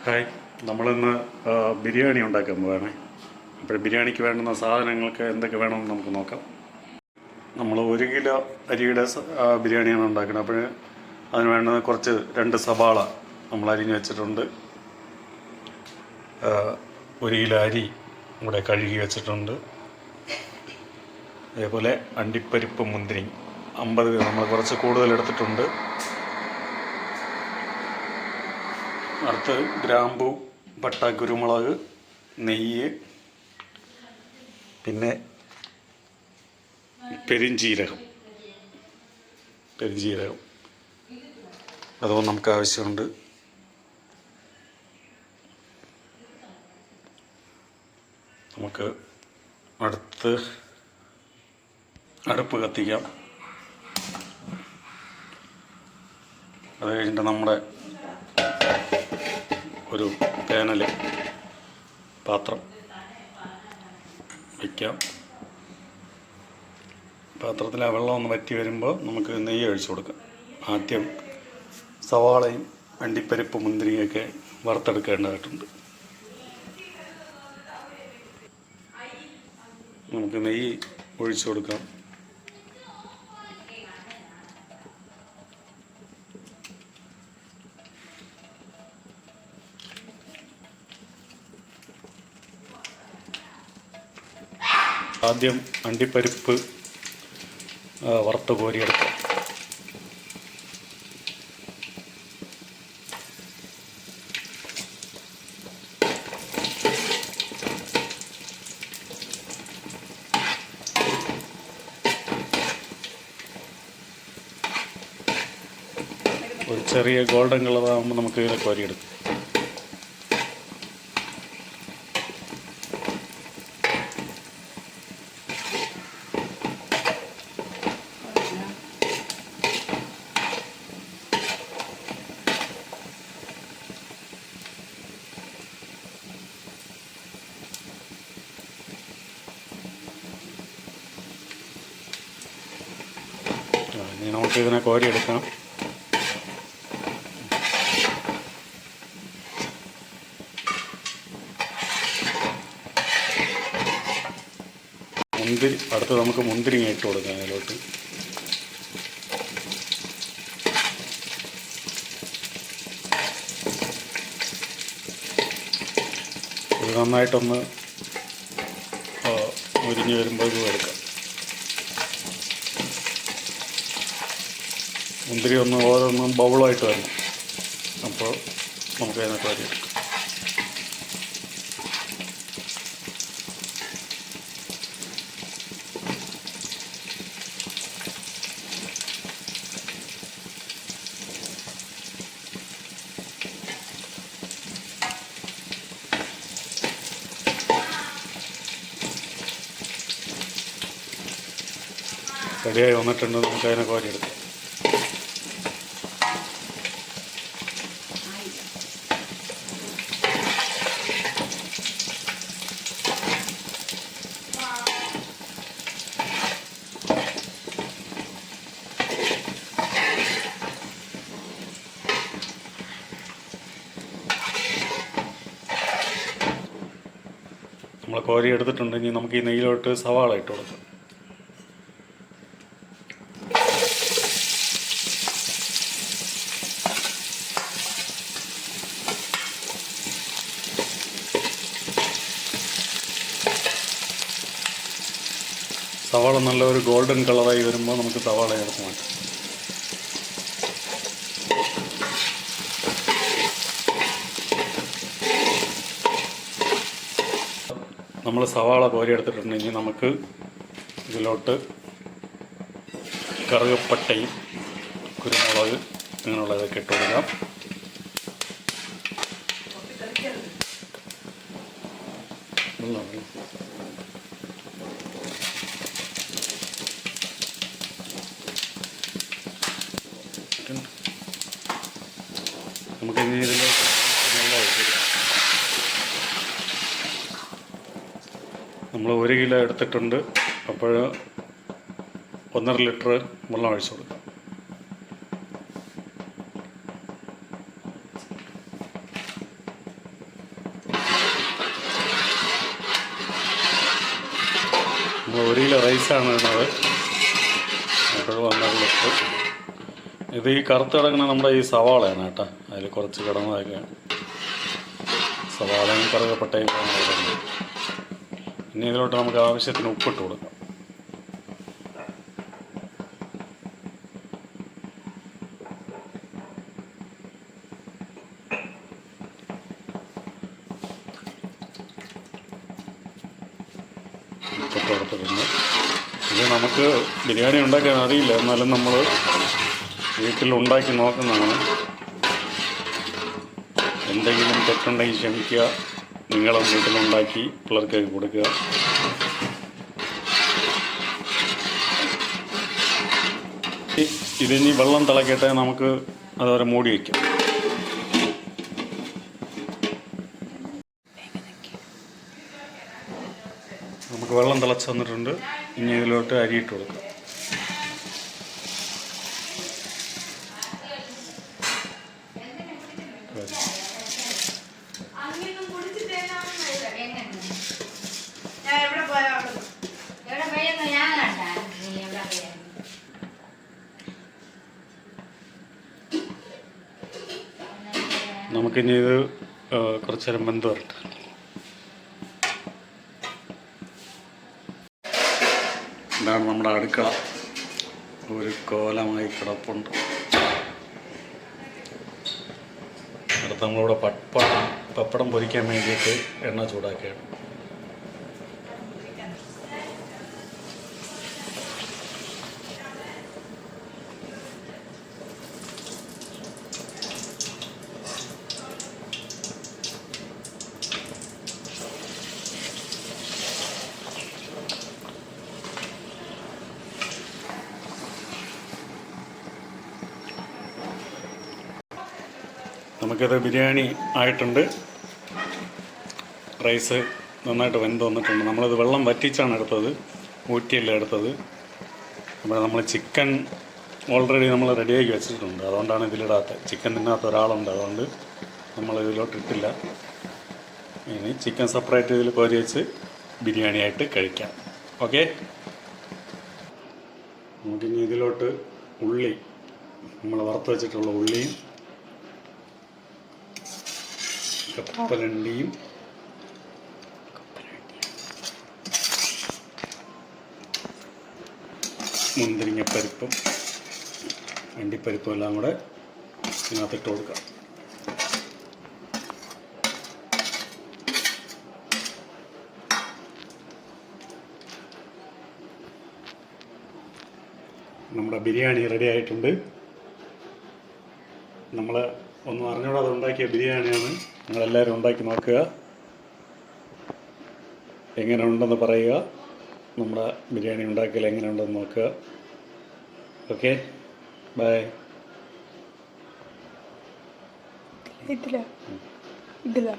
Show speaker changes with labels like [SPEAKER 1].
[SPEAKER 1] Hi, നമ്മളിന്ന് ബിരിയാണി ഉണ്ടാക്കാൻ പോവാണ്. അപ്പോൾ ബിരിയാണിക്ക് വേണ്ടുന്ന സാധനങ്ങൾക്ക് എന്തൊക്കെ വേണമെന്ന് നമുക്ക് നോക്കാം. നമ്മൾ 1 കിലോ അരിയുടെ ബിരിയാണിയാണ് ഉണ്ടാക്കുന്നത്. അപ്പോൾ അതിന് വേണ്ടുന്ന കുറച്ച് 2 സവാള നമ്മൾ അരിഞ്ഞ് വെച്ചിട്ടുണ്ട്. 1 കിലോ അരി ഇവിടെ കഴുകി വെച്ചിട്ടുണ്ട്. അതേപോലെ അണ്ടിപ്പരിപ്പ്, മുന്തിരി 50 നമ്മൾ കുറച്ച് കൂടുതൽ എടുത്തിട്ടുണ്ട്. അടുത്ത് ഗ്രാമ്പു, പട്ട, കുരുമുളക്, നെയ്യ്, പിന്നെ പെരിഞ്ജീരകം അതും നമുക്ക് ആവശ്യമുണ്ട്. നമുക്ക് അടുത്ത് അടുപ്പ് കത്തിക്കാം. അത് കഴിഞ്ഞിട്ട് നമ്മുടെ ഒരു പാനൽ പാത്രം വയ്ക്കാം. പാത്രത്തിൽ ആ വെള്ളം ഒന്ന് വറ്റി വരുമ്പോൾ നമുക്ക് നെയ്യ് ഒഴിച്ചു കൊടുക്കാം. ആദ്യം സവാളയും അണ്ടിപ്പരിപ്പ്, മുന്തിരിയൊക്കെ വറുത്തെടുക്കേണ്ടതായിട്ടുണ്ട്. നമുക്ക് നെയ്യ് ഒഴിച്ചു കൊടുക്കാം. ആദ്യം അണ്ടിപ്പരിപ്പ് വറുത്ത് കോരിയെടുക്കാം. ഒരു ചെറിയ ഗോൾഡൻ കളറാകുമ്പോൾ നമുക്ക് ഇതിനെ കോരിയെടുക്കാം. ഇനി നമുക്കിതിനെ കോരിയെടുക്കാം. അടുത്ത് നമുക്ക് മുന്തിരി ഇട്ട് കൊടുക്കാം അതിലോട്ട്. ഇത് നന്നായിട്ടൊന്ന് മുരിഞ്ഞ് വരുമ്പോൾ ഇത് എടുക്കാം. മുന്തിരി ഒന്ന് ഓരോന്നും ബൗളായിട്ട് വരണം. അപ്പോൾ നമുക്ക് അതിനകത്ത് വരിയെടുക്കാം. റെഡിയായി വന്നിട്ടുണ്ട്. നമുക്ക് അതിനെ കോരിയെടുക്കാം. നമ്മൾ കോരി എടുത്തിട്ടുണ്ടെങ്കിൽ നമുക്ക് ഈ നെയ്യിലോട്ട് സവാള ഇട്ട് കൊടുക്കാം. സവാള നല്ല ഒരു ഗോൾഡൻ കളറായി വരുമ്പോൾ നമുക്ക് സവാള ചേർത്ത് മാറ്റാം. നമ്മൾ സവാള കോരിയെടുത്തിട്ടുണ്ടെങ്കിൽ നമുക്ക് ഇതിലോട്ട് കറുകപ്പട്ടയും കുരുമുളക് അങ്ങനെയുള്ളതൊക്കെ ഇട്ട് കൊടുക്കാം. നമുക്ക് ഇനി ഇതിലേക്ക് വെള്ളം ഒഴിക്കാം. നമ്മൾ 1 കിലോ എടുത്തിട്ടുണ്ട്. അപ്പോൾ 1.5 ലിറ്റർ വെള്ളം ഒഴിച്ചു കൊടുക്കാം. നമ്മൾ 1 കിലോ റൈസാണ് ഇടുന്നത്. അപ്പോൾ 1.5 ലിറ്റർ. ഇത് ഈ കറുത്ത് കിടക്കുന്ന നമ്മുടെ ഈ സവാളയാണ് കേട്ടോ. അതിൽ കുറച്ച് കിടന്നതൊക്കെയാണ് സവാളയും കറുകപ്പട്ടയും. ഇനി ഇതിലോട്ട് നമുക്ക് ആവശ്യത്തിന് ഉപ്പിട്ട് കൊടുക്കാം. ഉപ്പിട്ട് കൊടുത്തിട്ടുണ്ട്. ഇത് നമുക്ക് ബിരിയാണി ഉണ്ടാക്കാൻ അറിയില്ല, എന്നാലും നമ്മൾ വീട്ടിൽ ഉണ്ടാക്കി നോക്കുന്നതാണ്. എന്തെങ്കിലും തെറ്റുണ്ടെങ്കിൽ ക്ഷമിക്കുക. നിങ്ങളും വീട്ടിലുണ്ടാക്കി പിള്ളേർക്ക് കൊടുക്കുക. ഇതിനി വെള്ളം തിളക്കട്ടെ, നമുക്ക് അതുവരെ മൂടി വയ്ക്കാം. നമുക്ക് വെള്ളം തിളച്ച് വന്നിട്ടുണ്ട്. ഇനി ഇതിലോട്ട് അരിയിട്ട് കൊടുക്കാം. നമുക്കിനി ഇത് കുറച്ച് നേരം വെന്ത് വരട്ടെ. ഇതാണ് നമ്മുടെ അടുക്കള. ഒരു കോലമായി കിടപ്പുണ്ട്. അടുത്ത് നമ്മളിവിടെ പപ്പടം പൊരിക്കാൻ വേണ്ടിയിട്ട് എണ്ണ ചൂടാക്കുകയാണ്. നമുക്കിത് ബിരിയാണി ആയിട്ടുണ്ട്. റൈസ് നന്നായിട്ട് വെന്ത് വന്നിട്ടുണ്ട്. നമ്മളിത് വെള്ളം വറ്റിച്ചാണ് എടുത്തത്, ഊറ്റിയല്ല എടുത്തത്. അപ്പോൾ നമ്മൾ ചിക്കൻ ഓൾറെഡി നമ്മൾ റെഡിയാക്കി വെച്ചിട്ടുണ്ട്. അതുകൊണ്ടാണ് ഇതിലിടാത്തത്. ചിക്കൻ തിന്നാത്ത ഒരാളുണ്ട്, അതുകൊണ്ട് നമ്മൾ ഇതിലോട്ടിട്ടില്ല. ഇനി ചിക്കൻ സെപ്പറേറ്റ് ഇതിൽ കോരി വെച്ച് ബിരിയാണിയായിട്ട് കഴിക്കാം. ഓക്കെ, നമുക്കിനി ഇതിലോട്ട് ഉള്ളി, നമ്മൾ വറുത്ത് വെച്ചിട്ടുള്ള ഉള്ളിയും കപ്പലണ്ടിയും മുന്തിരിങ്ങപ്പരിപ്പും അണ്ടിപ്പരിപ്പും എല്ലാം കൂടെ ഇതിനകത്തിട്ട് കൊടുക്കാം. നമ്മുടെ ബിരിയാണി റെഡി ആയിട്ടുണ്ട്. നമ്മൾ ഒന്നും അറിഞ്ഞൂടാതെ ഉണ്ടാക്കിയ ബിരിയാണിയാണ്. നിങ്ങളെല്ലാവരും ഉണ്ടാക്കി നോക്കുക, എങ്ങനെ ഉണ്ടെന്ന് പറയുക. നമ്മുടെ ബിരിയാണി ഉണ്ടാക്കിയാൽ എങ്ങനെ ഉണ്ടെന്ന് നോക്കുക. Okay, bye.
[SPEAKER 2] ഇതില്ല